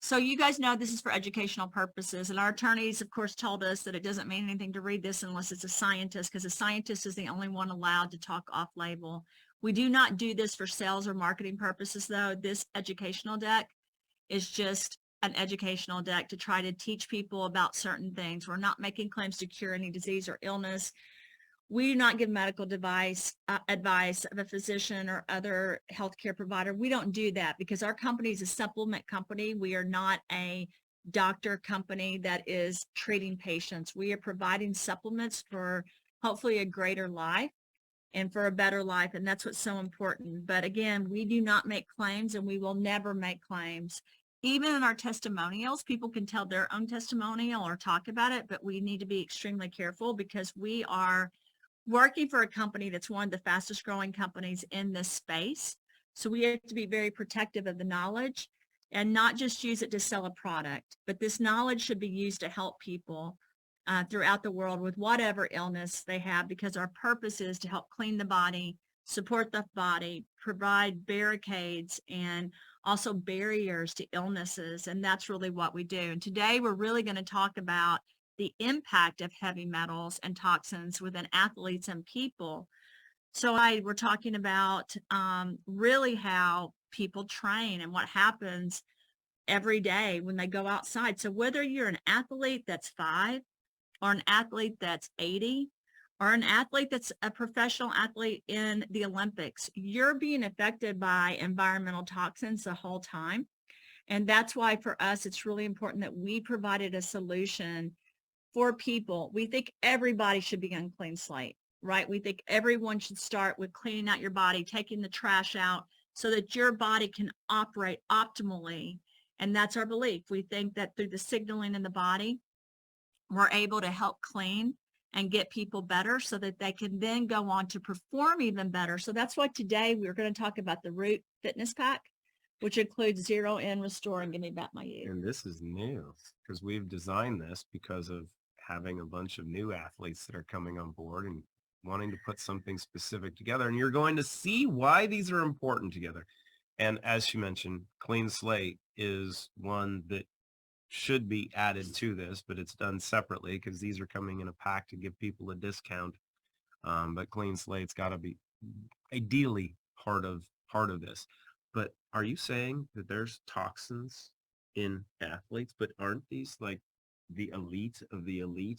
So you guys know this is for educational purposes, and our attorneys, of course, told us that it doesn't mean anything to read this unless it's a scientist, because a scientist is the only one allowed to talk off-label. We do not do this for sales or marketing purposes, though. This educational deck is just an educational deck to try to teach people about certain things. We're not making claims to cure any disease or illness. We do not give medical advice of a physician or other healthcare provider. We don't do that because our company is a supplement company. We are not a doctor company that is treating patients. We are providing supplements for hopefully a greater life and for a better life. And that's what's so important. But again, we do not make claims, and we will never make claims. Even in our testimonials, people can tell their own testimonial or talk about it, but we need to be extremely careful because we are working for a company that's one of the fastest growing companies in this space. So we have to be very protective of the knowledge and not just use it to sell a product, but this knowledge should be used to help people throughout the world with whatever illness they have, because our purpose is to help clean the body, support the body, provide barricades and also barriers to illnesses. And that's really what we do. And today we're really going to talk about the impact of heavy metals and toxins within athletes and people. So we're talking about really how people train and what happens every day when they go outside. So whether you're an athlete that's 5 or an athlete that's 80 or an athlete that's a professional athlete in the Olympics, you're being affected by environmental toxins the whole time. And that's why for us, it's really important that we provided a solution for people. We think everybody should be on clean slate, right? We think everyone should start with cleaning out your body, taking the trash out so that your body can operate optimally. And that's our belief. We think that through the signaling in the body, we're able to help clean and get people better so that they can then go on to perform even better. So that's why today we're going to talk about the Root Fitness Pack, which includes ZeroIn, Restore, and Give Me Back My Youth. And this is new because we've designed this because of having a bunch of new athletes that are coming on board and wanting to put something specific together. And you're going to see why these are important together. And as she mentioned, Clean Slate is one that should be added to this, but it's done separately because these are coming in a pack to give people a discount. But Clean Slate's got to be ideally part of this. But are you saying that there's toxins in athletes, but aren't these like the elite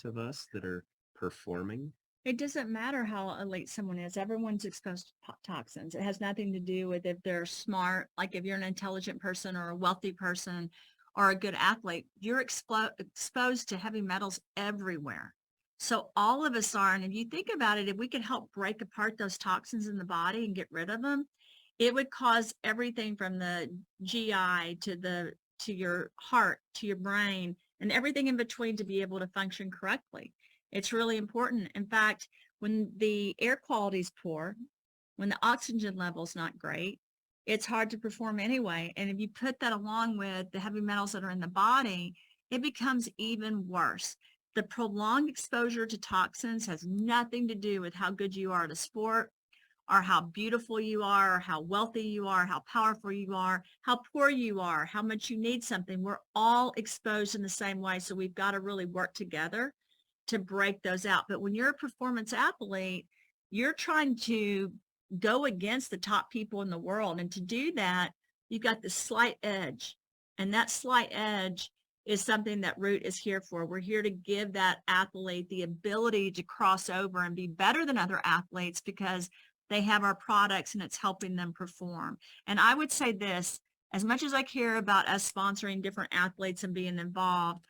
of us that are performing? It doesn't matter how elite someone is. Everyone's exposed to toxins. It has nothing to do with if they're smart, like if you're an intelligent person or a wealthy person or a good athlete, you're exposed to heavy metals everywhere. So all of us are. And if you think about it, if we could help break apart those toxins in the body and get rid of them, it would cause everything from the GI to your heart, to your brain, and everything in between to be able to function correctly. It's really important. In fact, when the air quality is poor, when the oxygen level is not great, it's hard to perform anyway. And if you put that along with the heavy metals that are in the body, it becomes even worse. The prolonged exposure to toxins has nothing to do with how good you are at a sport or how beautiful you are, or how wealthy you are, how powerful you are, how poor you are, how much you need something. We're all exposed in the same way. So we've got to really work together to break those out. But when you're a performance athlete, you're trying to go against the top people in the world. And to do that, you've got this slight edge. And that slight edge is something that Root is here for. We're here to give that athlete the ability to cross over and be better than other athletes because they have our products and it's helping them perform. And I would say this, as much as I care about us sponsoring different athletes and being involved,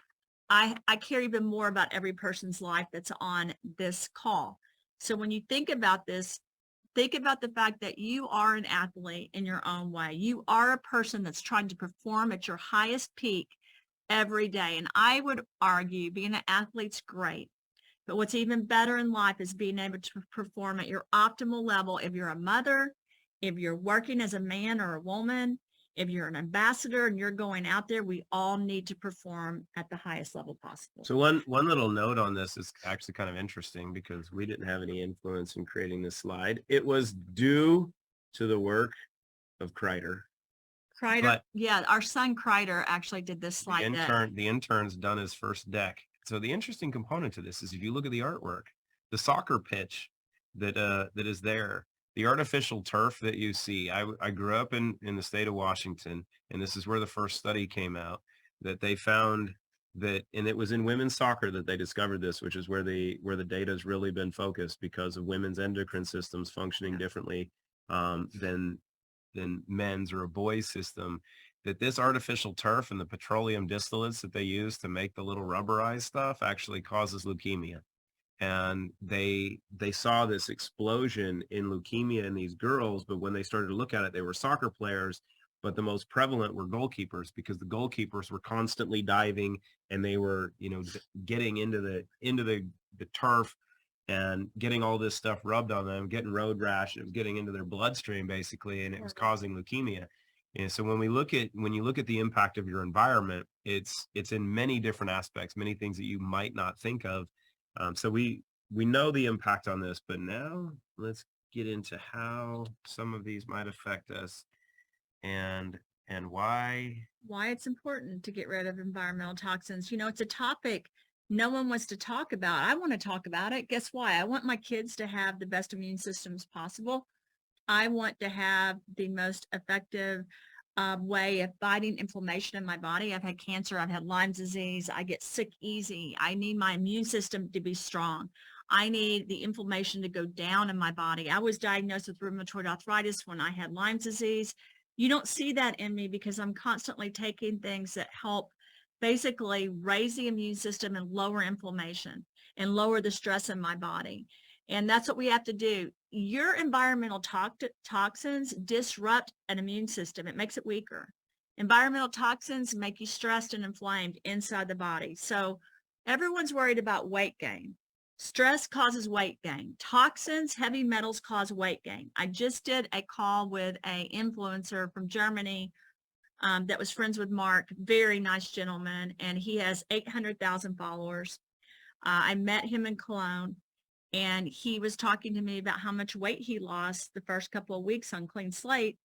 I care even more about every person's life that's on this call. So when you think about this, think about the fact that you are an athlete in your own way. You are a person that's trying to perform at your highest peak every day. And I would argue being an athlete's great. But what's even better in life is being able to perform at your optimal level. If you're a mother, if you're working as a man or a woman, if you're an ambassador and you're going out there, we all need to perform at the highest level possible. So one little note on this is actually kind of interesting because we didn't have any influence in creating this slide. It was due to the work of Kreider Kreider, But yeah, our son Kreider actually did this slide deck. the intern's done his first deck. So the interesting component to this is if you look at the artwork, the soccer pitch that is there, the artificial turf that you see. I grew up in the state of Washington, and this is where the first study came out that they found that, and it was in women's soccer that they discovered this, which is where the data has really been focused because of women's endocrine systems functioning differently than men's or a boy's system, that this artificial turf and the petroleum distillates that they use to make the little rubberized stuff actually causes leukemia. And they saw this explosion in leukemia in these girls, but when they started to look at it, they were soccer players, but the most prevalent were goalkeepers because the goalkeepers were constantly diving and they were, getting into the turf and getting all this stuff rubbed on them, getting road rash. It was getting into their bloodstream basically, and it was causing leukemia. And so when you look at the impact of your environment, it's in many different aspects, many things that you might not think of. So we know the impact on this, but now let's get into how some of these might affect us and why. Why it's important to get rid of environmental toxins. It's a topic no one wants to talk about. I want to talk about it. Guess why? I want my kids to have the best immune systems possible. I want to have the most effective way of fighting inflammation in my body. I've had cancer. I've had Lyme disease. I get sick easy. I need my immune system to be strong. I need the inflammation to go down in my body. I was diagnosed with rheumatoid arthritis when I had Lyme disease. You don't see that in me because I'm constantly taking things that help basically raise the immune system and lower inflammation and lower the stress in my body. And that's what we have to do. Your environmental toxins disrupt an immune system. It makes it weaker. Environmental toxins make you stressed and inflamed inside the body. So everyone's worried about weight gain. Stress causes weight gain. Toxins, heavy metals cause weight gain. I just did a call with an influencer from Germany that was friends with Mark, very nice gentleman, and he has 800,000 followers. I met him in Cologne, and he was talking to me about how much weight he lost the first couple of weeks on Clean Slate.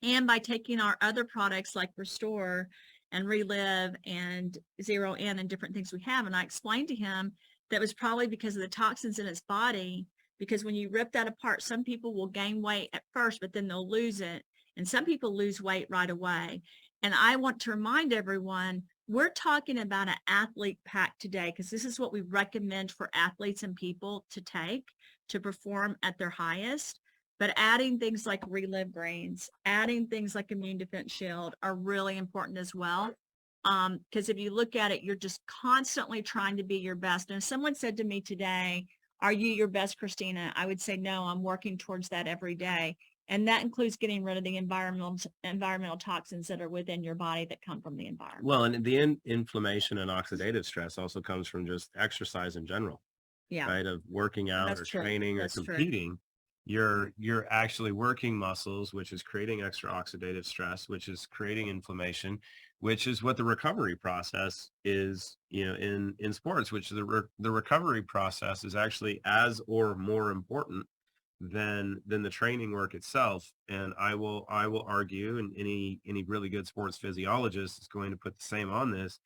And by taking our other products like Restore and Relive and ZeroIn and different things we have. And I explained to him that was probably because of the toxins in his body, because when you rip that apart, some people will gain weight at first, but then they'll lose it. And some people lose weight right away. And I want to remind everyone, we're talking about an athlete pack today, because this is what we recommend for athletes and people to take to perform at their highest. But adding things like Relive Greens, adding things like Immune Defense Shield are really important as well. Because if you look at it, you're just constantly trying to be your best. And if someone said to me today, are you your best, Christina? I would say, no, I'm working towards that every day. And that includes getting rid of the environmental toxins that are within your body that come from the environment. Well, and the inflammation and oxidative stress also comes from just exercise in general. Yeah. Right? Of working out That's or true. training That's or true. competing. You're actually working muscles, which is creating extra oxidative stress, which is creating inflammation, which is what the recovery process is, in sports, which the recovery process is actually as or more important than the training work itself. And I will argue, and any really good sports physiologist is going to put the same on this,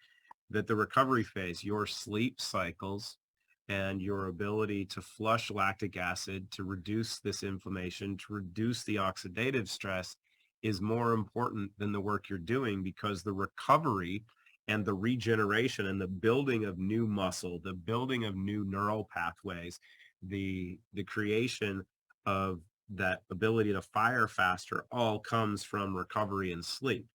that the recovery phase, your sleep cycles and your ability to flush lactic acid, to reduce this inflammation, to reduce the oxidative stress, is more important than the work you're doing, because the recovery and the regeneration and the building of new muscle, the building of new neural pathways, the creation of that ability to fire faster all comes from recovery and sleep.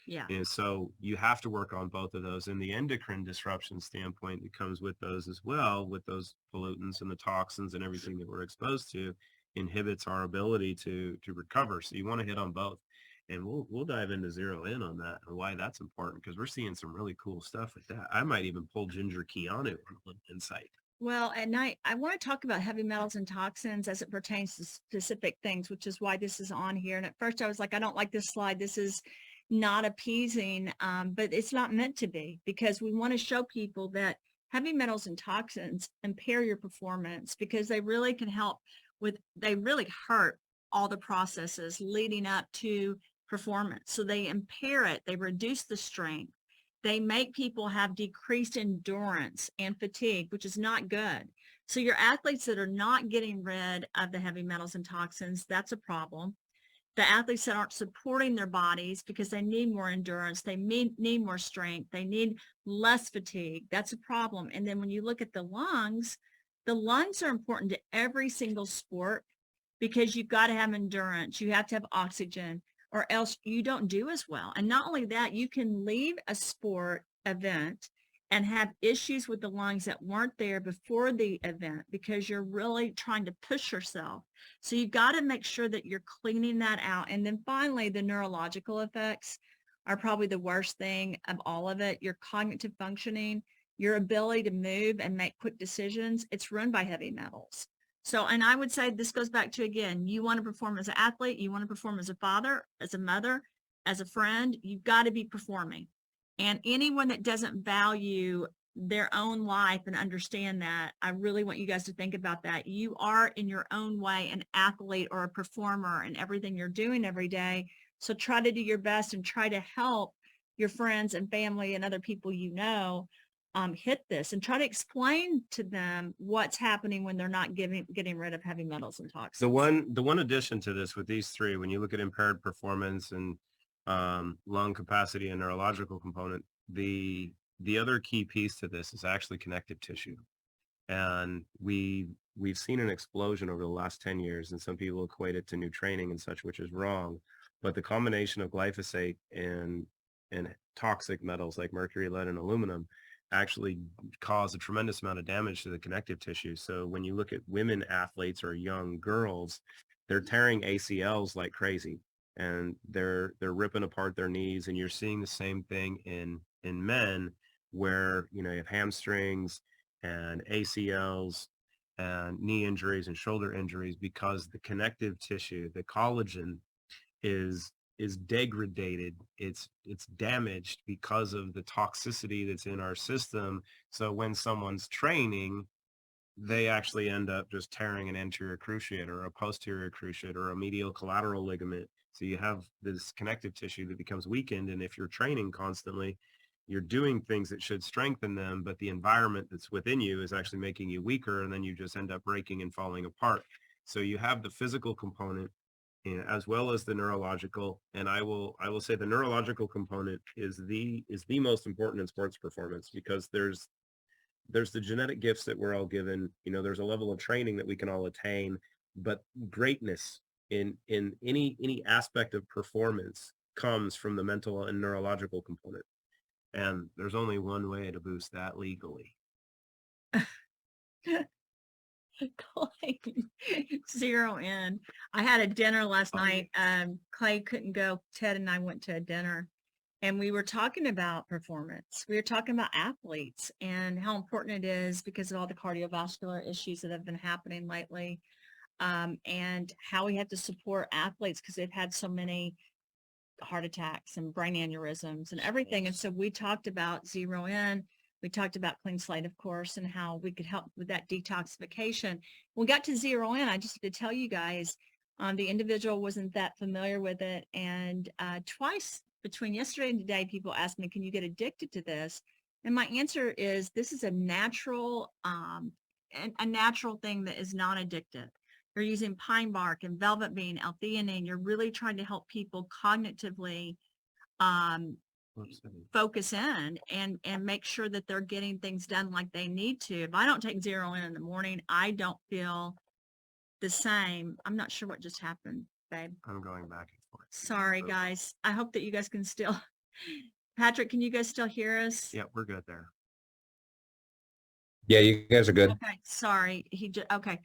Yeah. And so you have to work on both of those. And the endocrine disruption standpoint that comes with those as well, with those pollutants and the toxins and everything that we're exposed to, inhibits our ability to recover. So you want to hit on both. And we'll dive into ZeroIn on that and why that's important, because we're seeing some really cool stuff with that. I might even pull Ginger Keanu on Insight. Well, and I want to talk about heavy metals and toxins as it pertains to specific things, which is why this is on here. And at first I was like, I don't like this slide. This is not appeasing, but it's not meant to be, because we want to show people that heavy metals and toxins impair your performance, because they really can help they really hurt all the processes leading up to performance. So they impair it. They reduce the strength. They make people have decreased endurance and fatigue, which is not good. So your athletes that are not getting rid of the heavy metals and toxins, that's a problem. The athletes that aren't supporting their bodies because they need more endurance, they need more strength, they need less fatigue, that's a problem. And then when you look at the lungs are important to every single sport because you've got to have endurance, you have to have oxygen, or else you don't do as well. And not only that, you can leave a sport event and have issues with the lungs that weren't there before the event because you're really trying to push yourself. So you've got to make sure that you're cleaning that out. And then finally, the neurological effects are probably the worst thing of all of it. Your cognitive functioning, your ability to move and make quick decisions, it's run by heavy metals. So, and I would say this goes back to, again, you want to perform as an athlete, you want to perform as a father, as a mother, as a friend, you've got to be performing. And anyone that doesn't value their own life and understand that, I really want you guys to think about that. You are in your own way an athlete or a performer in everything you're doing every day. So try to do your best and try to help your friends and family and other people you know hit this, and try to explain to them what's happening when they're not getting rid of heavy metals and toxins. The one addition to this with these three, when you look at impaired performance and lung capacity and neurological component, the other key piece to this is actually connective tissue. And we've seen an explosion over the last 10 years, and some people equate it to new training and such, which is wrong. But the combination of glyphosate and toxic metals like mercury, lead, and aluminum actually cause a tremendous amount of damage to the connective tissue. So when you look at women athletes or young girls, they're tearing ACLs like crazy, and they're ripping apart their knees. And you're seeing the same thing in men, where you have hamstrings and ACLs and knee injuries and shoulder injuries, because the connective tissue, the collagen, is degraded. It's damaged because of the toxicity that's in our system. So when someone's training, they actually end up just tearing an anterior cruciate or a posterior cruciate or a medial collateral ligament. So you have this connective tissue that becomes weakened. And if you're training constantly, you're doing things that should strengthen them, but the environment that's within you is actually making you weaker, and then you just end up breaking and falling apart. So you have the physical component, as well as the neurological. And I will say the neurological component is the most important in sports performance, because there's the genetic gifts that we're all given. There's a level of training that we can all attain, but greatness in any aspect of performance comes from the mental and neurological component. And there's only one way to boost that legally. Clay, ZeroIn. I had a dinner last night. Clay couldn't go. Ted and I went to a dinner, and we were talking about performance. We were talking about athletes and how important it is because of all the cardiovascular issues that have been happening lately, and how we have to support athletes because they've had so many heart attacks and brain aneurysms and everything. And so we talked about ZeroIn. We talked about Clean Slate, of course, and how we could help with that detoxification. When we got to ZeroIn, I just had to tell you guys, the individual wasn't that familiar with it. And twice between yesterday and today, people asked me, can you get addicted to this? And my answer is, this is a natural thing that is non-addictive. You're using pine bark and velvet bean, L-theanine. You're really trying to help people cognitively focus in and make sure that they're getting things done like they need to. If I don't take ZeroIn in the morning, I don't feel the same. I'm not sure what just happened, babe. I'm going back and forth. Sorry, guys. I hope that you guys can still. Patrick, can you guys still hear us? Yeah, we're good there. Yeah, you guys are good. Okay, sorry. Okay.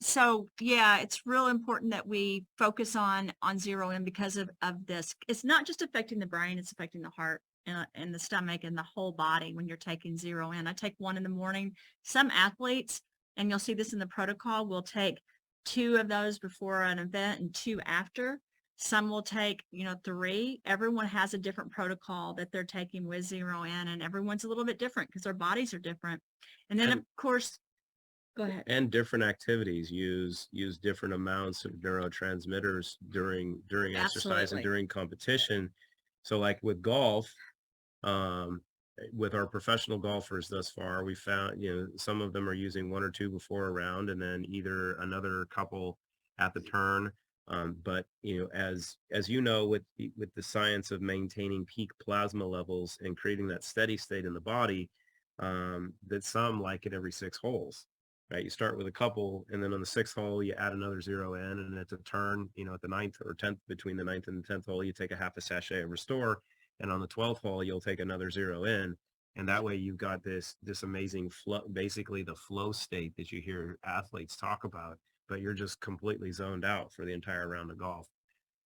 So yeah, it's real important that we focus on ZeroIn because of this. It's not just affecting the brain, it's affecting the heart and the stomach and the whole body when you're taking ZeroIn. I take one in the morning. Some athletes, and you'll see this in the protocol, will take 2 of those before an event and 2 after. Some will take, 3. Everyone has a different protocol that they're taking with ZeroIn, and everyone's a little bit different because their bodies are different. And then, of course, Go ahead. And different activities use different amounts of neurotransmitters during exercise and Absolutely. during competition. So like with golf, um, with our professional golfers thus far, we found, some of them are using one or two before a round and then either another couple at the turn. But as you know, with the science of maintaining peak plasma levels and creating that steady state in the body, that some like it every 6 holes. Right, you start with a couple, and then on the 6th hole, you add another ZeroIn, and at the turn, at the 9th or 10th, between the 9th and the 10th hole, you take a half a sachet of Restore, and on the 12th hole, you'll take another ZeroIn, and that way you've got this amazing flow, basically the flow state that you hear athletes talk about, but you're just completely zoned out for the entire round of golf.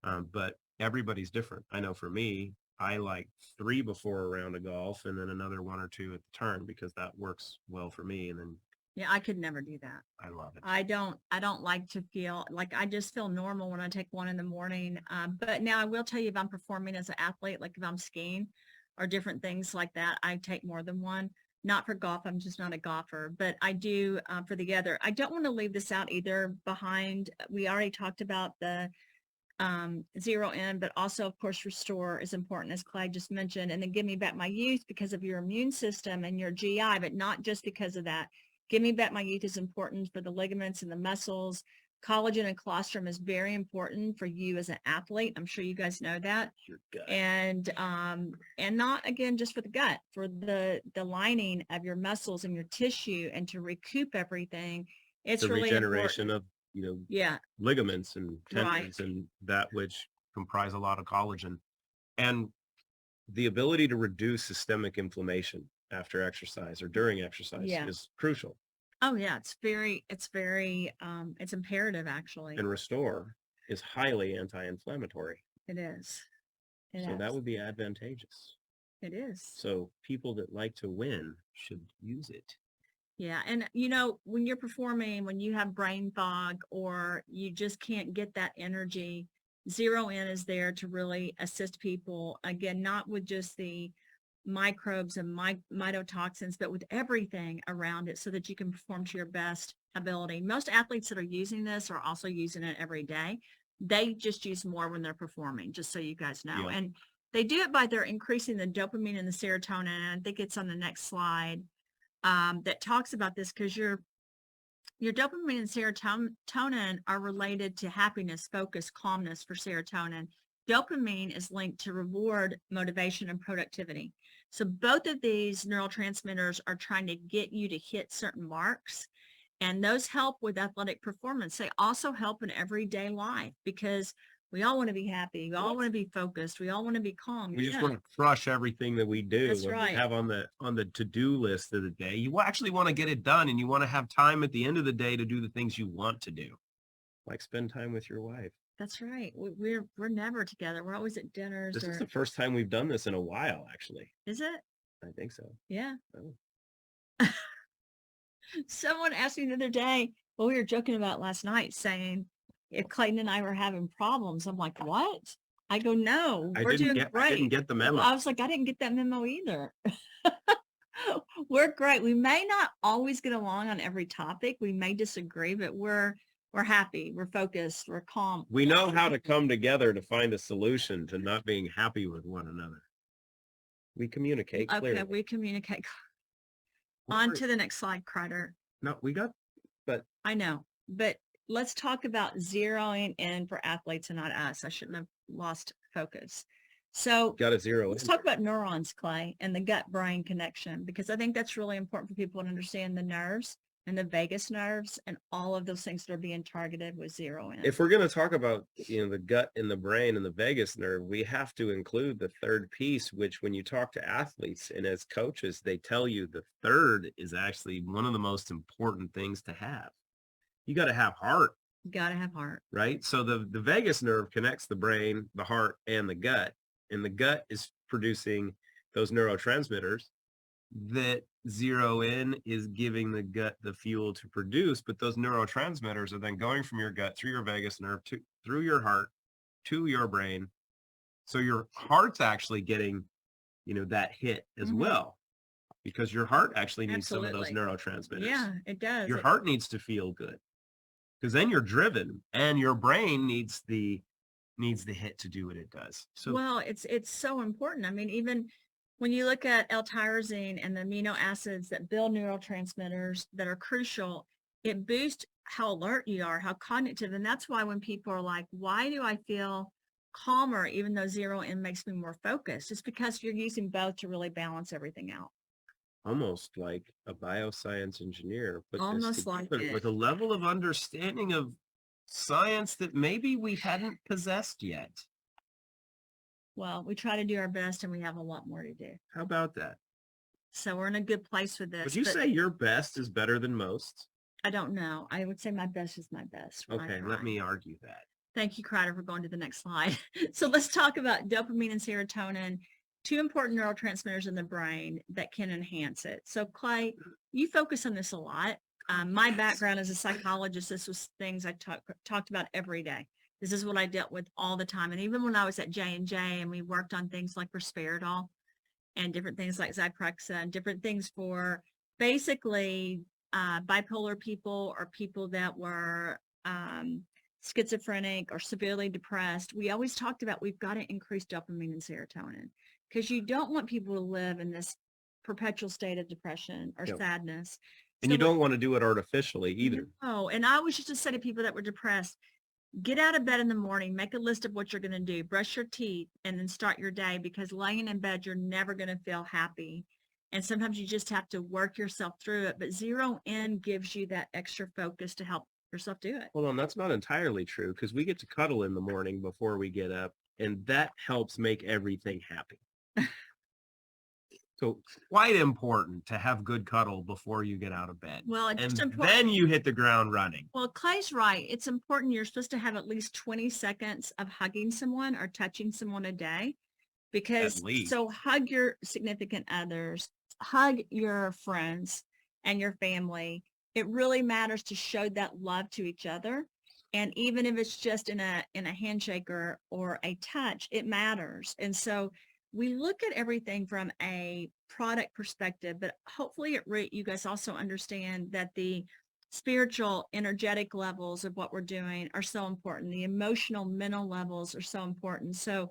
But everybody's different. I know for me, I like 3 before a round of golf, and then another 1 or 2 at the turn because that works well for me, and then Yeah, I could never do that. I love it. I don't like to feel like I just feel normal when I take one in the morning. But now I will tell you if I'm performing as an athlete, like if I'm skiing or different things like that, I take more than one. Not for golf. I'm just not a golfer, but I do for the other. I don't want to leave this out either behind. We already talked about the ZeroIn, but also of course Restore is important as Clay just mentioned, and then Give Me Back My Youth because of your immune system and your GI, but not just because of that. Give Me Back My Youth is important for the ligaments and the muscles. Collagen and colostrum is very important for you as an athlete. I'm sure you guys know that. Your gut. And not again just for the gut, for the lining of your muscles and your tissue and to recoup everything. It's The really regeneration important. of, Yeah, ligaments and tendons right. and that which comprise a lot of collagen. And the ability to reduce systemic inflammation after exercise or during exercise Yeah. is crucial. Oh yeah, it's imperative actually. And Restore is highly anti-inflammatory. It is. It So that is. would be advantageous. It is. So people that like to win should use it. Yeah. And when you're performing, when you have brain fog or you just can't get that energy, ZeroIn is there to really assist people. Again, not with just the microbes and mycotoxins, but with everything around it so that you can perform to your best ability. Most athletes that are using this are also using it every day. They just use more when they're performing, just so you guys know. Yeah. And they do it by their increasing the dopamine and the serotonin. I think it's on the next slide that talks about this because your dopamine and serotonin are related to happiness, focus, calmness for serotonin. Dopamine is linked to reward, motivation, and productivity. So both of these neurotransmitters are trying to get you to hit certain marks, and those help with athletic performance. They also help in everyday life because we all want to be happy. We all want to be focused. We all want to be calm. We just want to crush everything that we do. That's and right. have on the to-do list of the day. You actually want to get it done, and you want to have time at the end of the day to do the things you want to do, like spend time with your wife. That's right. We're never together. We're always at dinners. This is the first time we've done this in a while, actually. Is it? I think so. Yeah. Oh. Someone asked me the other day, well, we were joking about last night saying if Clayton and I were having problems. I'm like, what? I go, no, we're doing great. I didn't get the memo. I was like, I didn't get that memo either. We're great. We may not always get along on every topic. We may disagree, but we're happy. We're focused. We're calm. We know how to come together to find a solution to not being happy with one another. We communicate clearly. Okay, we communicate. On to the next slide, Crider. No, but I know, but let's talk about zeroing in for athletes and not us. I shouldn't have lost focus. So got to zero let's in. talk about neurons, Clay, and the gut-brain connection, because I think that's really important for people to understand the nerves and the vagus nerves and all of those things that are being targeted with ZeroIn. If we're going to talk about, the gut and the brain and the vagus nerve, we have to include the third piece, which when you talk to athletes and as coaches, they tell you the third is actually one of the most important things to have. You got to have heart. You got to have heart. Right? So the vagus nerve connects the brain, the heart, and the gut. And the gut is producing those neurotransmitters that ZeroIn is giving the gut the fuel to produce, but those neurotransmitters are then going from your gut through your vagus nerve through your heart to your brain. So your heart's actually getting, that hit as well. because your heart actually needs some of those Absolutely. neurotransmitters. Yeah, it does. Your heart needs to feel good because then you're driven, and your brain needs the hit to do what it does. So Well, it's so important. I mean, even when you look at L-tyrosine and the amino acids that build neurotransmitters that are crucial, it boosts how alert you are, how cognitive. And that's why when people are like, why do I feel calmer even though ZeroIn makes me more focused? It's because you're using both to really balance everything out. almost like a bioscience engineer put this Almost like together it. with a level of understanding of science that maybe we hadn't possessed yet. Well, we try to do our best and we have a lot more to do. How about that? So we're in a good place with this. Would you but say your best is better than most? I don't know. I would say my best is my best. when I Okay, try. let me argue that. Thank you, Crider, for going to the next slide. So let's talk about dopamine and serotonin, two important neurotransmitters in the brain that can enhance it. So Clay, you focus on this a lot. My background as a psychologist, this was things I talked about every day. This is what I dealt with all the time. And even when I was at J&J and we worked on things like risperidol and different things like Zyprexa and different things for basically bipolar people or people that were schizophrenic or severely depressed, we always talked about we've got to increase dopamine and serotonin because you don't want people to live in this perpetual state of depression or Yep. sadness. And you don't want to do it artificially either. Oh, and I always used to say to people that were depressed, get out of bed in the morning, make a list of what you're going to do, brush your teeth, and then start your day because laying in bed, you're never going to feel happy. And sometimes you just have to work yourself through it. But ZeroIn gives you that extra focus to help yourself do it. Hold on, that's not entirely true because we get to cuddle in the morning before we get up, and that helps make everything happy. So quite important to have good cuddle before you get out of bed. Well, it's just and important. then you hit the ground running. Well, Clay's right. It's important. You're supposed to have at least 20 seconds of hugging someone or touching someone a day because so hug your significant others, hug your friends and your family. It really matters to show that love to each other. And even if it's just in a handshake or a touch, it matters. And so we look at everything from a product perspective, but hopefully at root, you guys also understand that the spiritual, energetic levels of what we're doing are so important. The emotional, mental levels are so important. So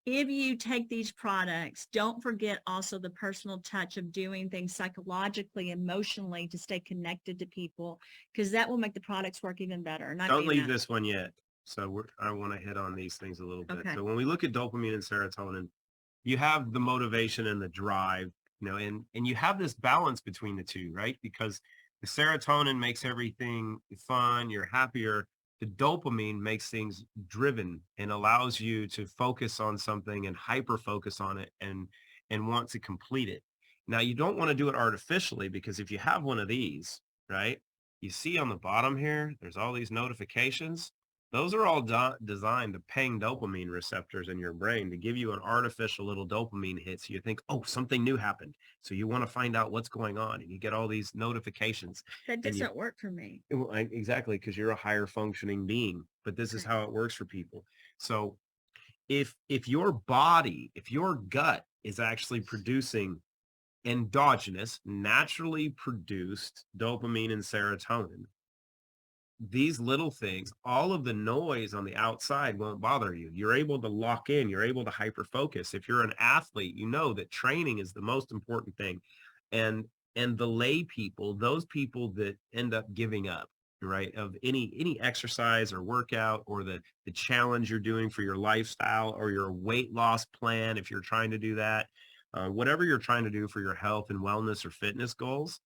if you take these products, don't forget also the personal touch of doing things psychologically, emotionally to stay connected to people, because that will make the products work even better. Don't leave this one yet. So I want to hit on these things a little bit. Okay. So when we look at dopamine and serotonin, you have the motivation and the drive, and you have this balance between the two, right? Because the serotonin makes everything fun. You're happier. The dopamine makes things driven and allows you to focus on something and hyper focus on it and want to complete it. Now, you don't want to do it artificially because if you have one of these, right, you see on the bottom here, there's all these notifications. Those are all designed to ping dopamine receptors in your brain to give you an artificial little dopamine hit. So you think, oh, something new happened. So you want to find out what's going on and you get all these notifications. That doesn't work for me. Well, exactly, because you're a higher functioning being, but this is how it works for people. So if your body, if your gut is actually producing endogenous, naturally produced dopamine and serotonin, these little things, all of the noise on the outside won't bother you. You're able to lock in. You're able to hyper focus. If you're an athlete, you know that training is the most important thing. And the lay people, those people that end up giving up, right, of any exercise or workout or the challenge you're doing for your lifestyle or your weight loss plan, if you're trying to do that, whatever you're trying to do for your health and wellness or fitness goals,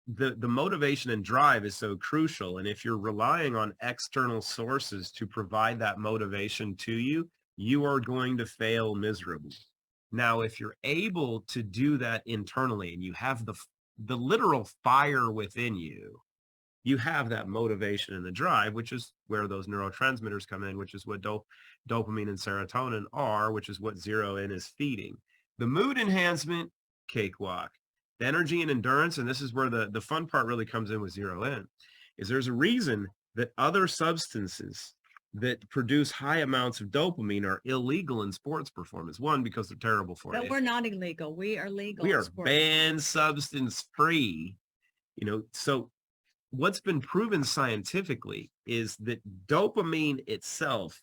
the motivation and drive is so crucial. And if you're relying on external sources to provide that motivation to you, you are going to fail miserably. Now, if you're able to do that internally and you have the literal fire within you, you have that motivation and the drive, which is where those neurotransmitters come in, which is what dopamine and serotonin are, which is what ZeroIn is feeding. The mood enhancement, cakewalk. The energy and endurance, and this is where the fun part really comes in with ZeroIn, is there's a reason that other substances that produce high amounts of dopamine are illegal in sports performance. One, because they're terrible for But you. we're not illegal. We are legal. We in are sport banned performance. substance free, so what's been proven scientifically is that dopamine itself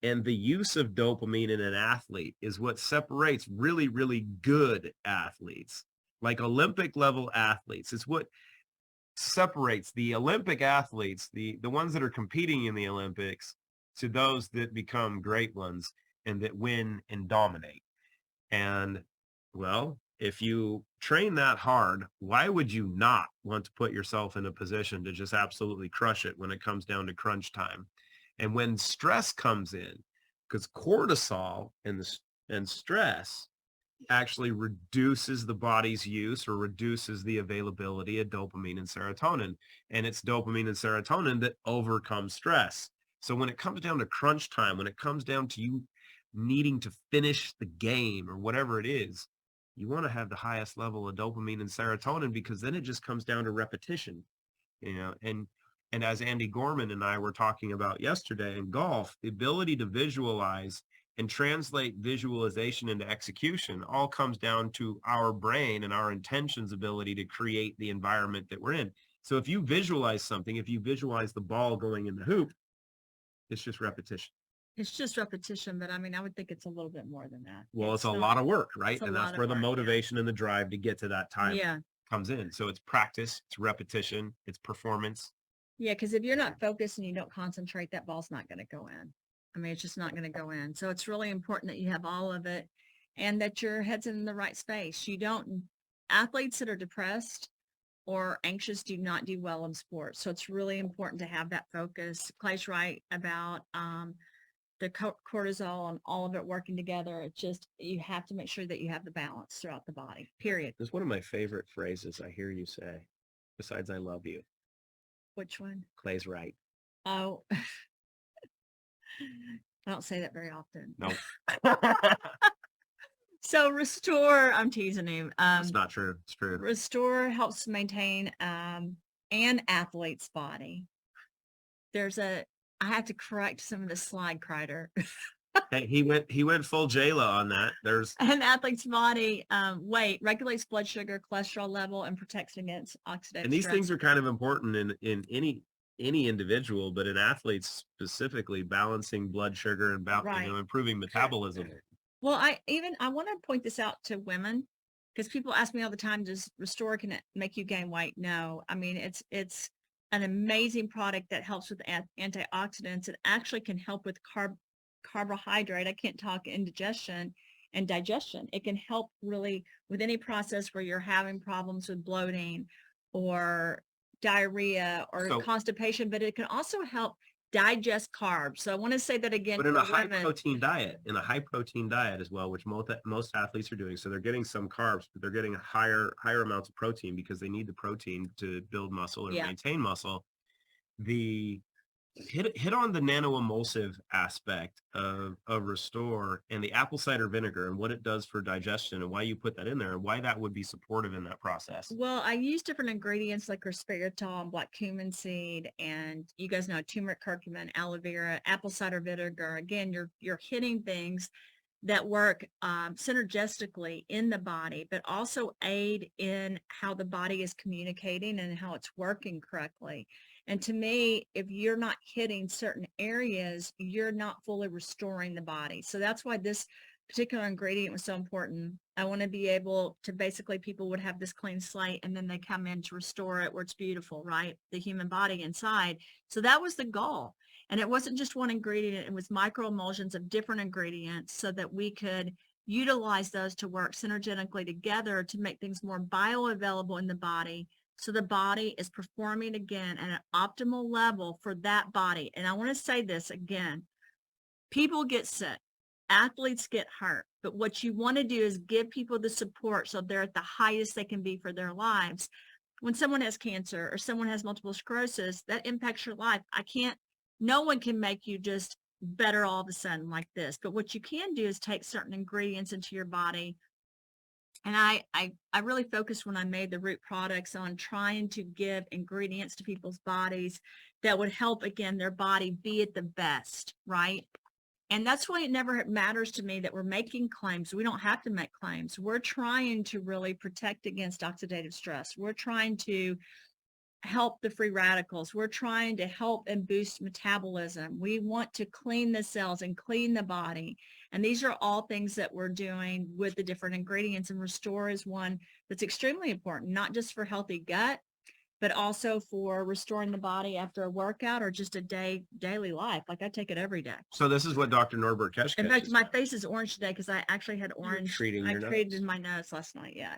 and the use of dopamine in an athlete is what separates really, really good athletes, like Olympic level athletes. It's what separates the Olympic athletes, the ones that are competing in the Olympics, to those that become great ones and that win and dominate. And well, if you train that hard, why would you not want to put yourself in a position to just absolutely crush it when it comes down to crunch time? And when stress comes in, because cortisol and stress actually reduces the body's use or reduces the availability of dopamine and serotonin. And it's dopamine and serotonin that overcome stress. So when it comes down to crunch time, when it comes down to you needing to finish the game or whatever it is, you want to have the highest level of dopamine and serotonin, because then it just comes down to repetition, and as Andy Gorman and I were talking about yesterday in golf, the ability to visualize and translate visualization into execution all comes down to our brain and our intentions ability to create the environment that we're in. So if you visualize something, if you visualize the ball going in the hoop, it's just repetition. It's just repetition, but I mean, I would think it's a little bit more than that. Well, it's a not- lot of work, right? it's a And lot that's of where the work, yeah. motivation and the drive to get to that time Yeah. comes in. So it's practice, it's repetition, it's performance. Yeah, because if you're not focused and you don't concentrate, that ball's not going to go in. I mean, it's just not going to go in. So it's really important that you have all of it and that your head's in the right space. Athletes that are depressed or anxious do not do well in sports. So it's really important to have that focus. Clay's right about the cortisol and all of it working together. It's just, you have to make sure that you have the balance throughout the body, period. There's one of my favorite phrases I hear you say, besides "I love you." Which one? Clay's right. Oh, I don't say that very often. No, So Restore, I'm teasing him. that's not true. It's true. Restore helps maintain an athlete's body. I have to correct some of the slide crider. Hey, he went full J-Lo on that. There's An athlete's body weight regulates blood sugar, cholesterol level, and protects against oxidative and these stress. things are kind of important in any individual, but in athletes specifically, balancing blood sugar and Right. improving metabolism. Well, I want to point this out to women, because people ask me all the time, does Restore, can it make you gain weight? No. I mean, it's an amazing product that helps with antioxidants. It actually can help with carbohydrate. I can't talk indigestion and digestion. It can help really with any process where you're having problems with bloating or diarrhea or So- constipation, but it can also help digest carbs. So I want to say that again. But in for a high women. protein diet as well, which most athletes are doing. So they're getting some carbs, but they're getting higher amounts of protein because they need the protein to build muscle or Yeah. maintain muscle. The hit on the nanoemulsive aspect of Restore and the apple cider vinegar and what it does for digestion and why you put that in there and why that would be supportive in that process. Well, I use different ingredients like resveratrol and black cumin seed, and you guys know turmeric, curcumin, aloe vera, apple cider vinegar. Again, you're hitting things that work synergistically in the body, but also aid in how the body is communicating and how it's working correctly. And to me, if you're not hitting certain areas, you're not fully restoring the body. So that's why this particular ingredient was so important. I want to be able to basically, people would have this clean slate and then they come in to restore it where it's beautiful, right? The human body inside. So that was the goal. And it wasn't just one ingredient. It was microemulsions of different ingredients so that we could utilize those to work synergetically together to make things more bioavailable in the body. So the body is performing again at an optimal level for that body. And I want to say this again, people get sick, athletes get hurt, but what you want to do is give people the support so they're at the highest they can be for their lives. When someone has cancer or someone has multiple sclerosis, that impacts your life. No one can make you just better all of a sudden like this. But what you can do is take certain ingredients into your body And I really focused when I made the root products on trying to give ingredients to people's bodies that would help, again, their body be at the best, right? And that's why it never matters to me that we're making claims. We don't have to make claims. We're trying to really protect against oxidative stress. We're trying to help the free radicals. We're trying to help and boost metabolism. We want to clean the cells and clean the body. And these are all things that we're doing with the different ingredients. And Restore is one that's extremely important, not just for healthy gut, but also for restoring the body after a workout or just a daily life. Like I take it every day. So this is what Dr. Norbert Keshkesh In fact, is my about. face is orange today because I actually had orange. treating I your treated nose. my nose last night. Yeah.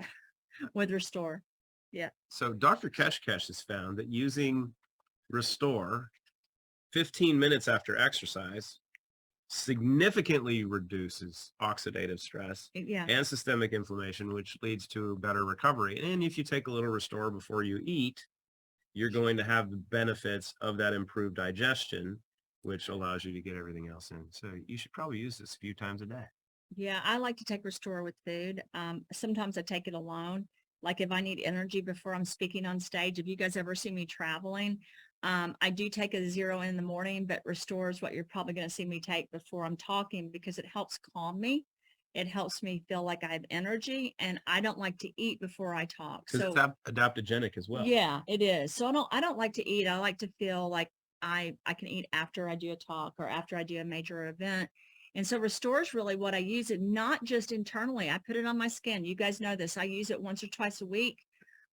With Restore. Yeah. So Dr. Keshkesh has found that using Restore 15 minutes after exercise significantly reduces oxidative stress Yeah. and systemic inflammation, which leads to better recovery. And if you take a little Restore before you eat, you're going to have the benefits of that improved digestion, which allows you to get everything else in. So you should probably use this a few times a day. Yeah, I like to take Restore with food. Sometimes I take it alone. Like if I need energy before I'm speaking on stage, if you guys ever see me traveling, I do take a ZeroIn in the morning, but Restore is what you're probably going to see me take before I'm talking because it helps calm me. It helps me feel like I have energy, and I don't like to eat before I talk. Because So it's adaptogenic as well. yeah, it is. So I don't like to eat. I like to feel like I can eat after I do a talk or after I do a major event. And so Restore is really what I use it, not just internally. I put it on my skin. You guys know this. I use it once or twice a week.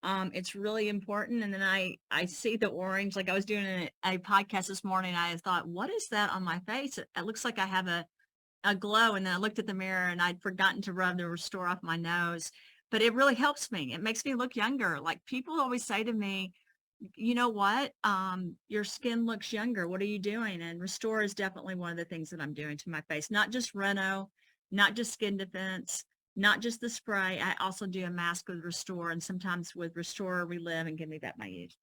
It's really important. And then I see the orange, like I was doing a podcast this morning. I thought, what is that on my face? It looks like I have a glow. And then I looked at the mirror and I'd forgotten to rub the Restore off my nose, but it really helps me. It makes me look younger. Like people always say to me, you know what? Your skin looks younger. What are you doing? And Restore is definitely one of the things that I'm doing to my face, not just Reno, not just skin defense, not just the spray. I also do a mask with Restore and sometimes with Restore, Relive, and Give Me Back My Youth.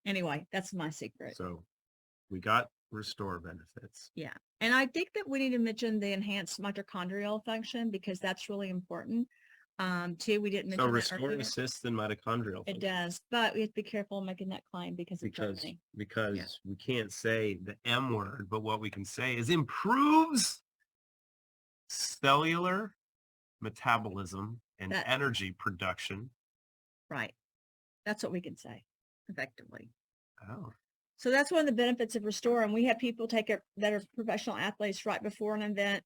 Anyway, that's my secret. So we got Restore benefits. Yeah. And I think that we need to mention the enhanced mitochondrial function because that's really important. Too, we didn't mention So that Restore earlier. assists in mitochondrial It function. does, but we have to be careful making that claim because of Germany. Because we can't say the M word, but what we can say is improves cellular metabolism and energy production. Right. That's what we can say effectively. Oh. So that's one of the benefits of Restore. And we have people take it that are professional athletes right before an event,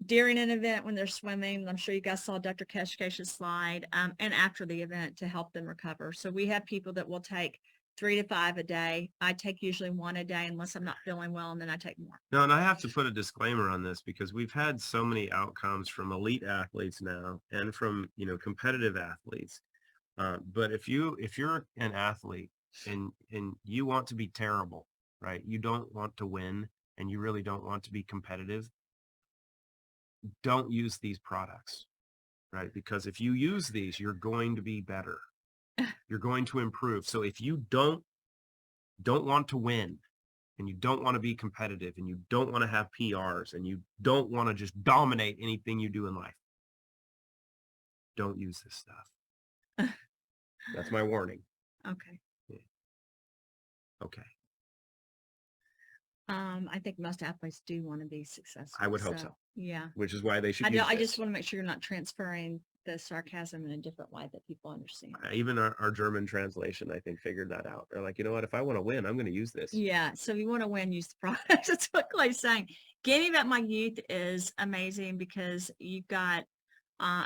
during an event when they're swimming. I'm sure you guys saw Dr. Keshkesh's slide, and after the event to help them recover. So we have people that will take 3 to 5 a day. I take usually 1 a day unless I'm not feeling well, and then I take more. No, and I have to put a disclaimer on this because we've had so many outcomes from elite athletes now and from, competitive athletes. But if you're an athlete and you want to be terrible, right? You don't want to win and you really don't want to be competitive, don't use these products, right? Because if you use these, you're going to be better. You're going to improve. So if you don't want to win and you don't want to be competitive and you don't want to have PRs and you don't want to just dominate anything you do in life, don't use this stuff. That's my warning. Okay. Yeah. Okay. I think most athletes do want to be successful. I would hope so. Yeah. Which is why they should use I this. just want to make sure you're not transferring the sarcasm in a different way that people understand. Even our German translation, I think, figured that out. They're like, you know what? If I want to win, I'm going to use this. Yeah. So if you want to win, use the product. That's what Clay's saying. Give Me Back My Youth is amazing because you've got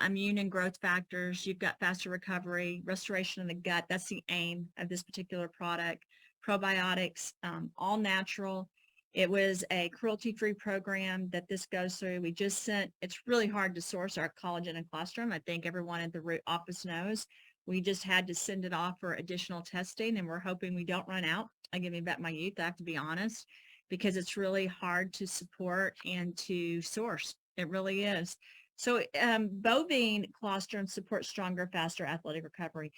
immune and growth factors. You've got faster recovery, restoration of the gut. That's the aim of this particular product. Probiotics, all natural. It was a cruelty-free program that this goes through. We just sent, it's really hard to source our collagen and colostrum. I think everyone at the root office knows. We just had to send it off for additional testing, and we're hoping we don't run out. I Give Me Back My Youth, I have to be honest, because it's really hard to support and to source. It really is. So bovine colostrum supports stronger, faster athletic recovery.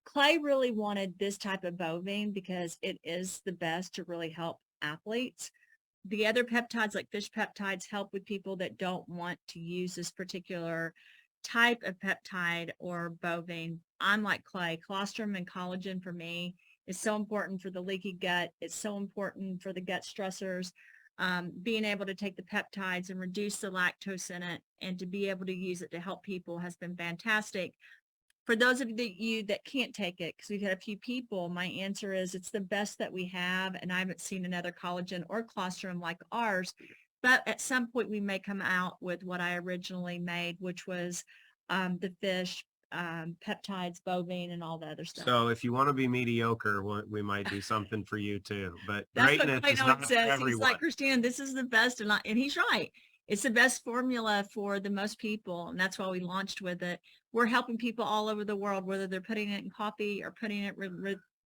Clay really wanted this type of bovine because it is the best to really help athletes. The other peptides like fish peptides help with people that don't want to use this particular type of peptide or bovine. I'm like Clay. Colostrum and collagen for me is so important for the leaky gut. It's so important for the gut stressors. Being able to take the peptides and reduce the lactose in it and to be able to use it to help people has been fantastic. For those of you that can't take it, because we've had a few people, my answer is it's the best that we have, and I haven't seen another collagen or colostrum like ours. But at some point, we may come out with what I originally made, which was the fish, peptides, bovine, and all the other stuff. So if you want to be mediocre, we might do something for you too. But That's what greatness Clay is Nolan not for says. He's everyone. like, Christine, this is the best. And he's right. It's the best formula for the most people. And that's why we launched with it. We're helping people all over the world, whether they're putting it in coffee or putting it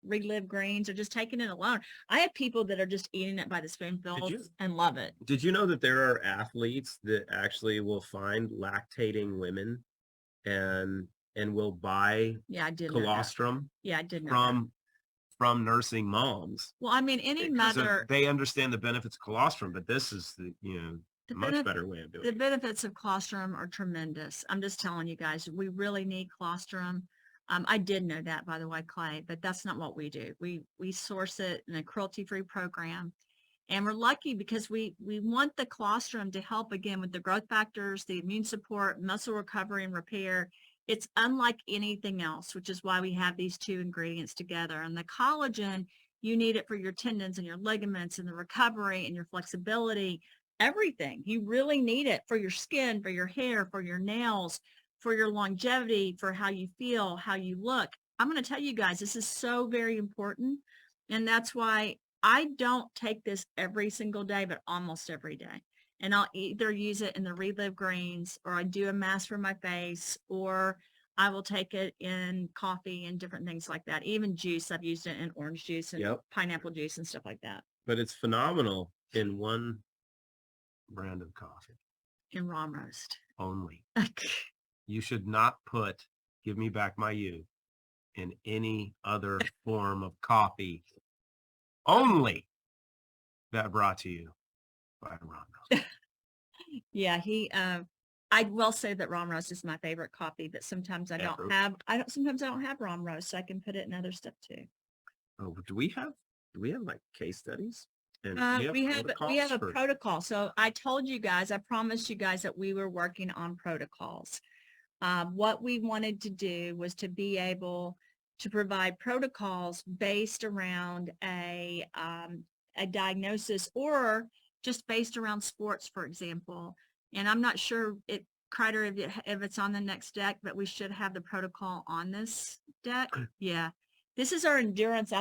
Relive greens or just taking it alone. I have people that are just eating it by the spoonful and love it. Did you know that there are athletes that actually will find lactating women and will buy colostrum I did know from nursing moms? Well, I mean, any mother, they understand the benefits of colostrum, but this is a much better way of doing it. The benefits of colostrum are tremendous. I'm just telling you guys, we really need colostrum. I did know that, by the way, Clay, but that's not what we do. We source it in a cruelty-free program. And we're lucky because we want the colostrum to help, again, with the growth factors, the immune support, muscle recovery and repair. It's unlike anything else, which is why we have these two ingredients together. And the collagen, you need it for your tendons and your ligaments and the recovery and your flexibility, everything. You really need it for your skin, for your hair, for your nails, for your longevity, for how you feel, how you look. I'm going to tell you guys, this is so very important. And that's why I don't take this every single day, but almost every day. And I'll either use it in the Relive greens, or I do a mask for my face, or I will take it in coffee and different things like that. Even juice, I've used it in orange juice and pineapple juice and stuff like that. But it's phenomenal in one brand of coffee. In raw roast. Only. You should not put Give Me Back My You in any other form of coffee. Only that brought to you by Ron Roast. Yeah, I will say that Ron Roast is my favorite coffee, but sometimes sometimes I don't have Ron Roast, so I can put it in other stuff too. Oh, do we have like case studies? And we have a protocol. So I told you guys, I promised you guys that we were working on protocols. What we wanted to do was to be able to provide protocols based around a diagnosis, or just based around sports, for example. And I'm not sure Kreider, if it's on the next deck, but we should have the protocol on this deck. Yeah. This is our endurance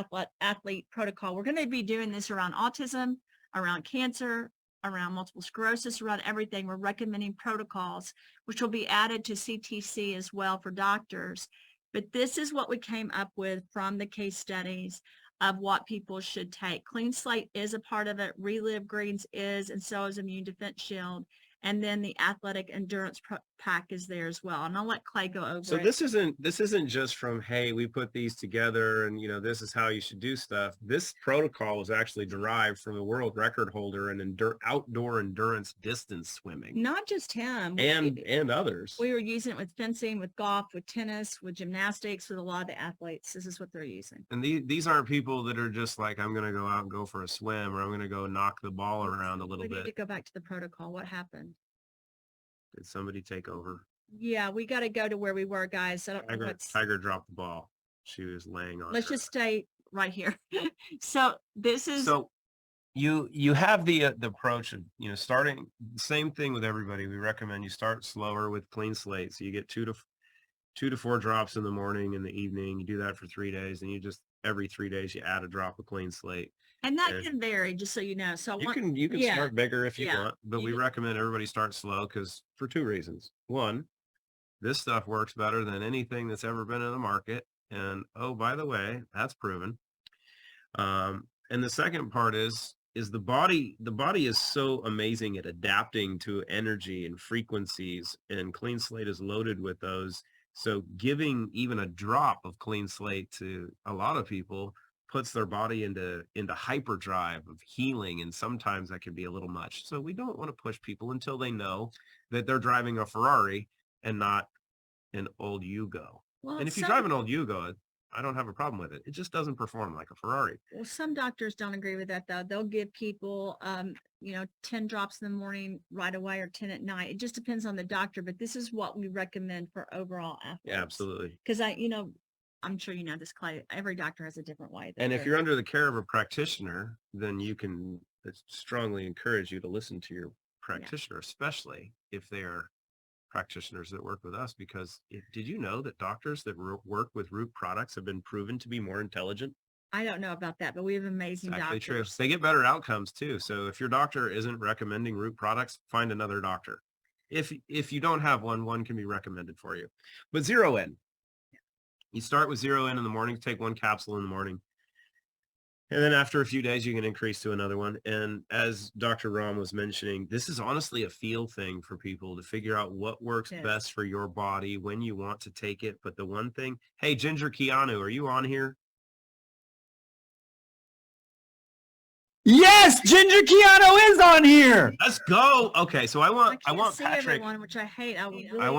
athlete protocol. We're going to be doing this around autism, around cancer, around multiple sclerosis, around everything. We're recommending protocols, which will be added to CTC as well for doctors. But this is what we came up with from the case studies of what people should take. Clean Slate is a part of it. Relive Greens is, and so is Immune Defense Shield. And then the athletic endurance pack is there as well. And I'll let Clay go over So this isn't just from, hey, we put these together and, this is how you should do stuff. This protocol was actually derived from a world record holder in outdoor endurance distance swimming. Not just him. And others. We were using it with fencing, with golf, with tennis, with gymnastics, with a lot of the athletes. This is what they're using. And these aren't people that are just like, I'm going to go out and go for a swim, or I'm going to go knock the ball around a little bit. We need to go back to the protocol. What happened? Did somebody take over? Yeah, we got to go to where we were, guys. I don't know what's... Tiger dropped the ball. She was laying on. Let's just stay right here. So this is... So you have the approach of, starting the same thing with everybody. We recommend you start slower with Clean Slate. So you get 2 to 4 drops in the morning and the evening. You do that for 3 days, and you just every 3 days you add a drop of Clean Slate. And that can vary, just so you know. So you can start bigger if you want, but we recommend everybody start slow for 2 reasons. One, this stuff works better than anything that's ever been in the market. And oh, by the way, that's proven. And the second part is the body is so amazing at adapting to energy and frequencies, and Clean Slate is loaded with those. So giving even a drop of Clean Slate to a lot of people puts their body into hyperdrive of healing, and sometimes that can be a little much. So we don't want to push people until they know that they're driving a Ferrari and not an old Yugo. Well, And if you drive an old Yugo, I don't have a problem with it. It just doesn't perform like a Ferrari. Well, some doctors don't agree with that though. They'll give people, 10 drops in the morning right away or 10 at night. It just depends on the doctor, but this is what we recommend for overall athletes. Yeah, absolutely. Because I'm sure you know this, Clay, every doctor has a different way. And if you're under the care of a practitioner, then you can strongly encourage you to listen to your practitioner, especially if they're practitioners that work with us, because did you know that doctors that work with root products have been proven to be more intelligent? I don't know about that, but we have amazing Exactly true. doctors. They get better outcomes too. So if your doctor isn't recommending root products, find another doctor. If you don't have one can be recommended for you. But ZeroIn, you start with ZeroIn in the morning, take one capsule in the morning. And then after a few days, you can increase to another one. And as Dr. Ram was mentioning, this is honestly a feel thing for people to figure out what works best for your body, when you want to take it. But the one thing, hey, Ginger Keanu, are you on here? Yes, Ginger Keanu is on here. Let's go. Okay, so I want see Patrick. Everyone, which I hate. I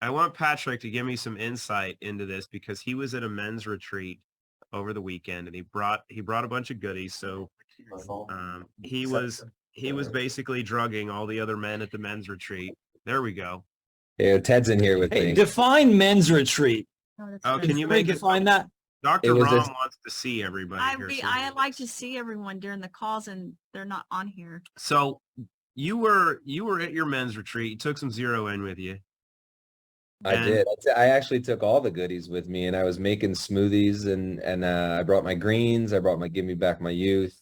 want Patrick to give me some insight into this, because he was at a men's retreat over the weekend and he brought a bunch of goodies. So he was basically drugging all the other men at the men's retreat. There we go. Yeah, Ted's in here with me. Define men's retreat. Oh, can you make it define that? Dr. Ram wants to see everybody here. I like to see everyone during the calls, and they're not on here. So you were at your men's retreat. You took some ZeroIn with you. I did. I actually took all the goodies with me, and I was making smoothies, and I brought my greens. I brought my Give Me Back My Youth.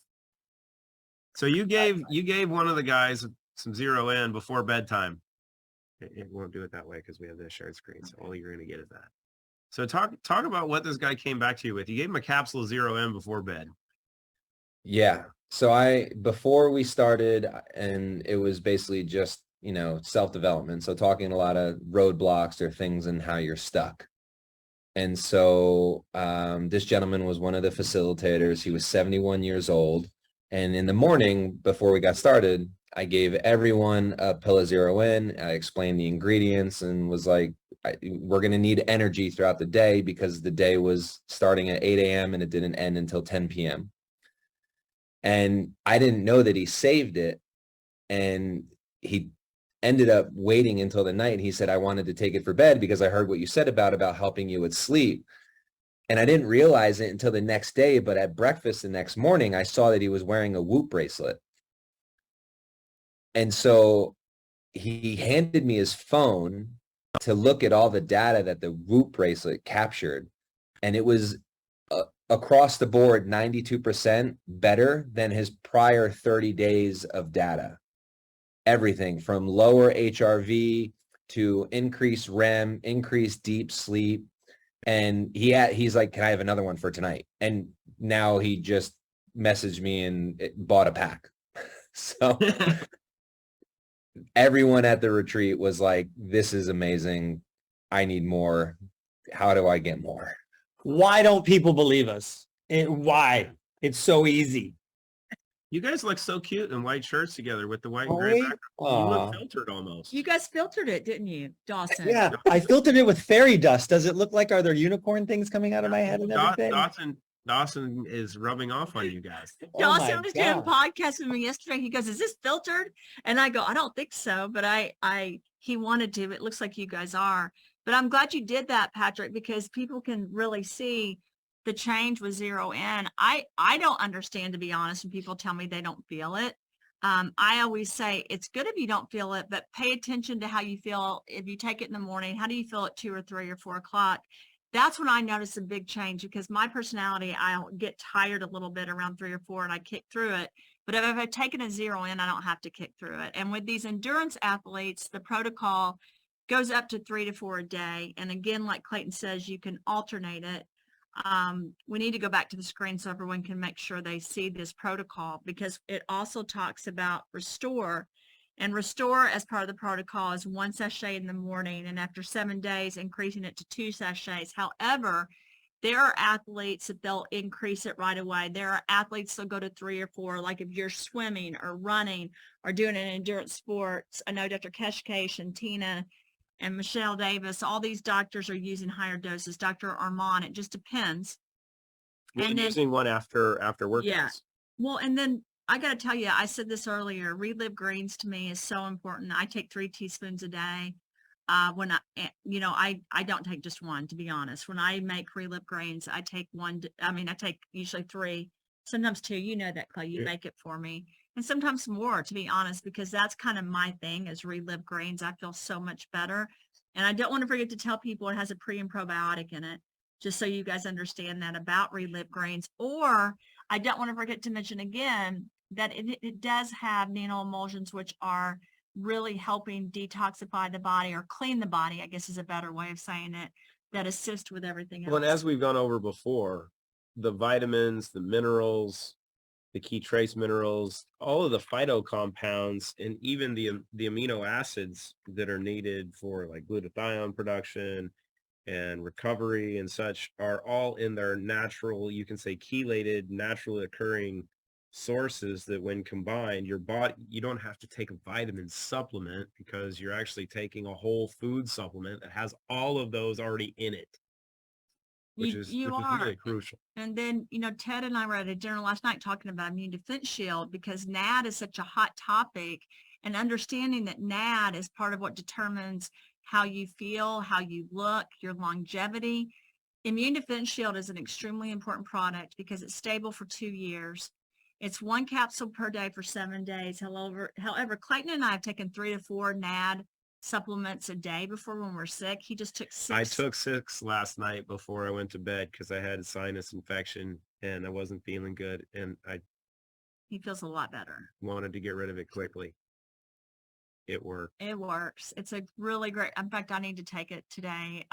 So you gave one of the guys some ZeroIn before bedtime. It won't do it that way because we have this shared screen. So all you're going to get is that. So talk about what this guy came back to you with. You gave him a capsule of ZeroIn before bed. Yeah. So before we started, and it was basically just, self-development. So talking a lot of roadblocks or things and how you're stuck. And so this gentleman was one of the facilitators. He was 71 years old. And in the morning, before we got started, I gave everyone a pill of ZeroIn. I explained the ingredients and was like, we're going to need energy throughout the day, because the day was starting at 8 a.m. and it didn't end until 10 p.m. And I didn't know that he saved it. And he ended up waiting until the night. He said, I wanted to take it for bed because I heard what you said about helping you with sleep. And I didn't realize it until the next day. But at breakfast the next morning, I saw that he was wearing a Whoop bracelet. And so he handed me his phone to look at all the data that the Whoop bracelet captured. And it was across the board, 92% better than his prior 30 days of data. Everything from lower HRV to increased REM, increased deep sleep. And he's like, can I have another one for tonight? And now he just messaged me and bought a pack. So everyone at the retreat was like, this is amazing. I need more. How do I get more? Why don't people believe us? Why? It's so easy. You guys look so cute in white shirts together with the white and gray background. You look filtered almost. You guys filtered it, didn't you, Dawson? Yeah, I filtered it with fairy dust. Does it look like, are there unicorn things coming out of my head and everything? Dawson is rubbing off on you guys. Dawson was doing a podcast with me yesterday. He goes, is this filtered? And I go, I don't think so, but he wanted to. It looks like you guys are. But I'm glad you did that, Patrick, because people can really see the change with ZeroIn. I don't understand, to be honest, when people tell me they don't feel it. I always say it's good if you don't feel it, but pay attention to how you feel. If you take it in the morning, how do you feel at 2 or 3 or 4 o'clock? That's when I notice a big change, because my personality, I'll get tired a little bit around 3 or 4 and I kick through it. But if I've taken a ZeroIn, I don't have to kick through it. And with these endurance athletes, the protocol goes up to 3 to 4 a day. And again, like Clayton says, you can alternate it. We need to go back to the screen so everyone can make sure they see this protocol, because it also talks about Restore. And Restore, as part of the protocol, is 1 sachet in the morning, and after 7 days, increasing it to 2 sachets. However, There are athletes that they'll increase it right away. There are athletes that'll go to 3 or 4, like if you're swimming or running or doing an endurance sports. I know Dr. Keshkesh and Tina and Michelle Davis, all these doctors are using higher doses. Dr. Armand, it just depends. And then, using one after workouts. Yeah. Well, and then I got to tell you, I said this earlier, Relive greens to me is so important. I take 3 teaspoons a day. When I don't take just one, to be honest. When I make Relive greens, I take I take usually 3, sometimes 2. You know that, Clay, you make it for me. And sometimes more, to be honest, because that's kind of my thing is Relive greens. I feel so much better. And I don't want to forget to tell people it has a pre and probiotic in it, just so you guys understand that about Relive greens. Or I don't want to forget to mention again that it does have nanoemulsions, which are really helping detoxify the body or clean the body, I guess is a better way of saying it, that assist with everything else. Well, and as we've gone over before, the vitamins, the minerals, the key trace minerals, all of the phytocompounds, and even the amino acids that are needed for like glutathione production and recovery and such are all in their natural, you can say chelated, naturally occurring sources that when combined, your body, you don't have to take a vitamin supplement because you're actually taking a whole food supplement that has all of those already in it, which is really crucial. And then, Ted and I were at a dinner last night talking about immune defense shield because NAD is such a hot topic, and understanding that NAD is part of what determines how you feel, how you look, your longevity. Immune defense shield is an extremely important product because it's stable for 2 years. It's 1 capsule per day for 7 days. However, Clayton and I have taken 3 to 4 NAD supplements a day before when we're sick. He just took 6. I took 6 last night before I went to bed because I had a sinus infection and I wasn't feeling good, and he feels a lot better. Wanted to get rid of it quickly. It worked. It works. It's a really great, in fact, I need to take it today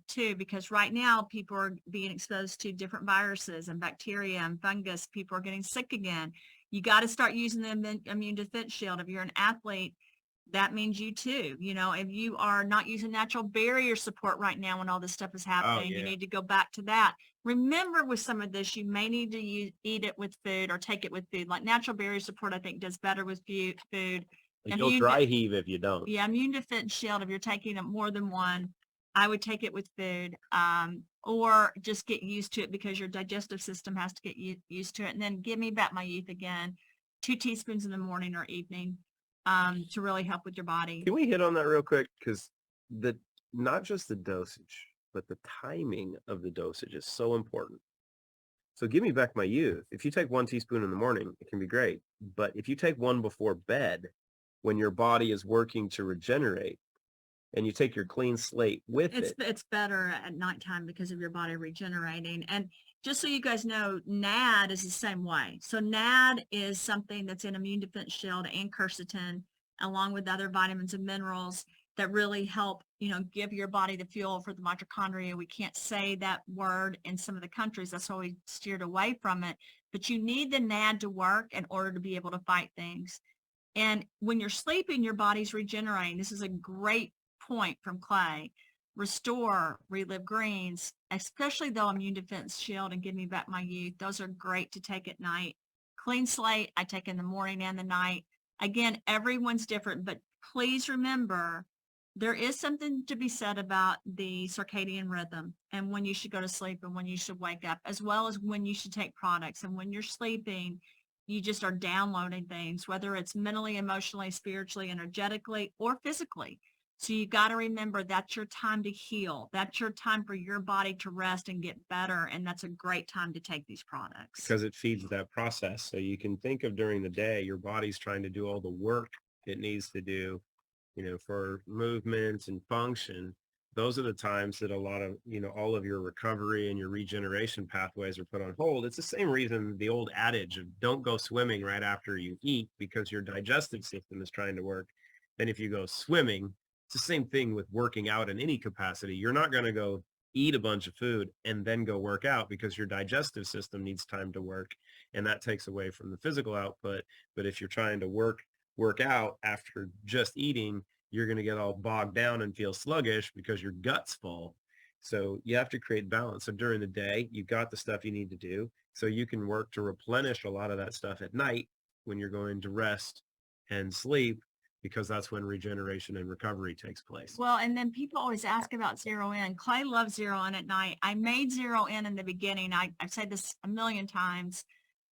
too, because right now people are being exposed to different viruses and bacteria and fungus. People are getting sick again. You got to start using the immune defense shield. If you're an athlete, that means you too. If you are not using natural barrier support right now when all this stuff is happening, you need to go back to that. Remember, with some of this, you may need to eat it with food or take it with food. Like natural barrier support, I think does better with food. You'll dry heave if you don't. Yeah, immune defense shield, if you're taking it more than one, I would take it with food, or just get used to it because your digestive system has to get used to it. And then give me back my youth again, 2 teaspoons in the morning or evening to really help with your body. Can we hit on that real quick? Because not just the dosage, but the timing of the dosage is so important. So give me back my youth. If you take 1 teaspoon in the morning, it can be great. But if you take 1 before bed, when your body is working to regenerate, and you take your clean slate with it. It's better at nighttime because of your body regenerating. And just so you guys know, NAD is the same way. So NAD is something that's in immune defense shield and quercetin, along with other vitamins and minerals that really help, give your body the fuel for the mitochondria. We can't say that word in some of the countries. That's why we steered away from it. But you need the NAD to work in order to be able to fight things. And when you're sleeping, your body's regenerating. This is a great point from Clay. Restore, Relive greens, especially though immune defense shield and give me back my youth. Those are great to take at night. Clean slate, I take in the morning and the night. Again, everyone's different, but please remember, there is something to be said about the circadian rhythm and when you should go to sleep and when you should wake up, as well as when you should take products. And when you're sleeping, you just are downloading things, whether it's mentally, emotionally, spiritually, energetically, or physically. So you got to remember that's your time to heal. That's your time for your body to rest and get better. And that's a great time to take these products. Because it feeds that process. So you can think of during the day, your body's trying to do all the work it needs to do, for movements and function. Those are the times that a lot of, all of your recovery and your regeneration pathways are put on hold. It's the same reason the old adage of don't go swimming right after you eat, because your digestive system is trying to work. Then if you go swimming, it's the same thing with working out in any capacity. You're not going to go eat a bunch of food and then go work out because your digestive system needs time to work, and that takes away from the physical output. But if you're trying to work out after just eating, you're going to get all bogged down and feel sluggish because your gut's full. So you have to create balance. So during the day, you've got the stuff you need to do. So you can work to replenish a lot of that stuff at night when you're going to rest and sleep, because that's when regeneration and recovery takes place. Well, and then people always ask about ZeroIn. Clay loves ZeroIn at night. I made ZeroIn in the beginning. I've said this a million times.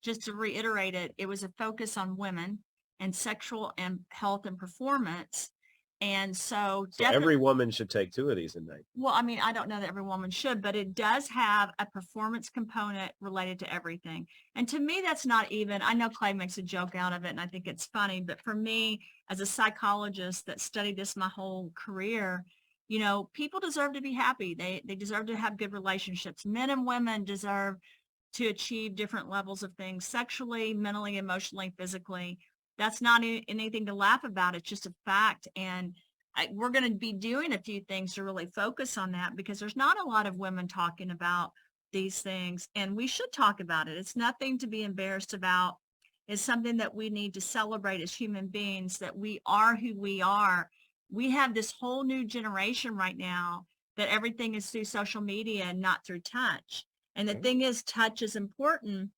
Just to reiterate it, it was a focus on women and sexual and health and performance. And so, every woman should take 2 of these a night. well, I mean, I don't know that every woman should, but it does have a performance component related to everything. And to me, that's not even, I know Clay makes a joke out of it and I think it's funny, but for me, as a psychologist that studied this my whole career, you know, people deserve to be happy. They deserve to have good relationships. Men and women deserve to achieve different levels of things sexually, mentally, emotionally, physically. That's not anything to laugh about. It's just a fact. And we're going to be doing a few things to really focus on that, because there's not a lot of women talking about these things, and we should talk about it. It's nothing to be embarrassed about. It's something that we need to celebrate as human beings, that we are who we are. We have this whole new generation right now that everything is through social media and not through touch. And the thing is, touch is important,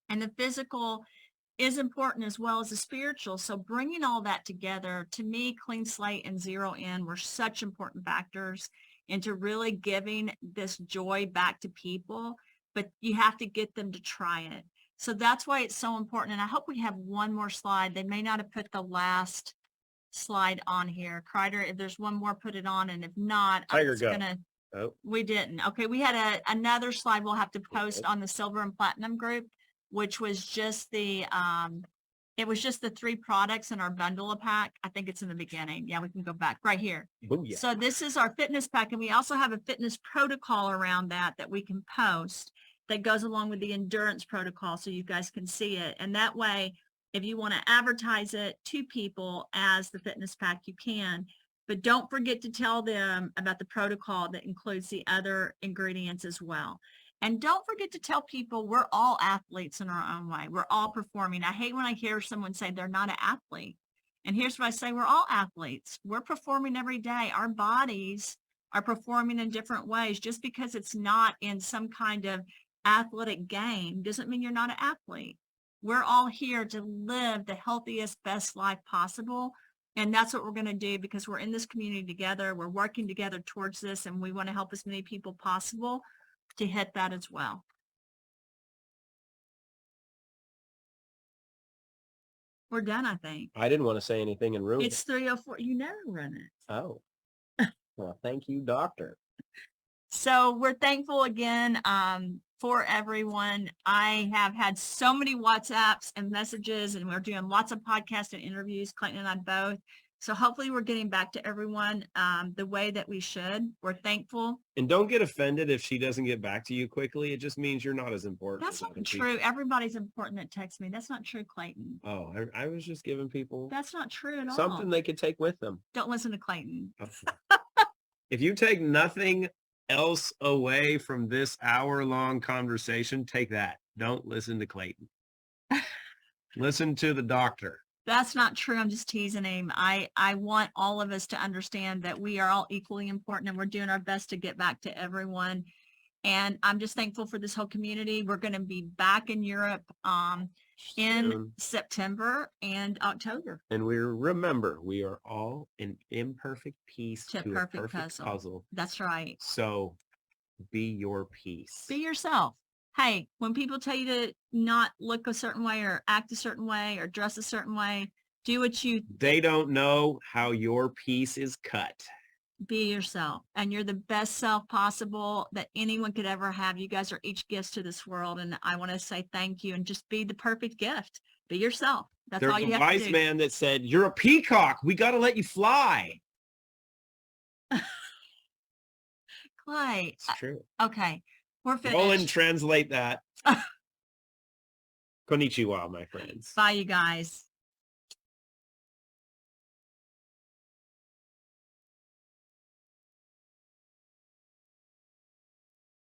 and the physical is important as well as the spiritual. So bringing all that together, to me, Clean Slate and ZeroIn were such important factors into really giving this joy back to people, but you have to get them to try it. So that's why it's so important. And I hope we have one more slide. They may not have put the last slide on here. Kreider, if there's one more, put it on. And if not, Tiger I'm just go. gonna, Oh, we didn't. Okay, we had another slide we'll have to post on the silver and platinum group, which was just the, it was just the 3 products in our bundle pack. I think it's in the beginning. Yeah, we can go back right here. booyah. So this is our fitness pack, and we also have a fitness protocol around that we can post that goes along with the endurance protocol, so you guys can see it. And that way, if you want to advertise it to people as the fitness pack, you can. But don't forget to tell them about the protocol that includes the other ingredients as well. And don't forget to tell people we're all athletes in our own way. We're all performing. I hate when I hear someone say they're not an athlete. And here's what I say: we're all athletes. We're performing every day. Our bodies are performing in different ways. Just because it's not in some kind of athletic game doesn't mean you're not an athlete. We're all here to live the healthiest, best life possible. And that's what we're going to do, because we're in this community together. We're working together towards this, and we want to help as many people possible to hit that as well. We're done, I think. I didn't want to say anything and ruin It's 3:04. You never run it. it. Oh. Well, thank you, doctor. So we're thankful again for everyone. I have had so many WhatsApps and messages, and we're doing lots of podcasts and interviews, Clayton and I both. So hopefully we're getting back to everyone the way that we should. We're thankful. And don't get offended if she doesn't get back to you quickly. It just means you're not as important. That's as not other true. people. Everybody's important that texts me. That's not true, Clayton. Oh, I was just giving people That's not true at all. something they could take with them. Don't listen to Clayton. If you take nothing else away from this hour-long conversation, take that. Don't listen to Clayton. Listen to the doctor. That's not true. I'm just teasing him. I want all of us to understand that we are all equally important, and we're doing our best to get back to everyone. And I'm just thankful for this whole community. We're going to be back in Europe in Soon. September and October. And remember, we are all an imperfect piece To a to a perfect perfect puzzle. puzzle. That's right. So be your piece. Be yourself. Hey, when people tell you to not look a certain way or act a certain way or dress a certain way, do what you They don't know how your piece is cut. be yourself, and you're the best self possible that anyone could ever have. You guys are each gifts to this world, and I want to say thank you, and just be the perfect gift. Be yourself. That's There's all you a have to wise do. man that said, "You're a peacock. We got to let you fly." Clay. It's true. Okay, we're Roland, finished. translate that. Konnichiwa, my friends. Bye, you guys.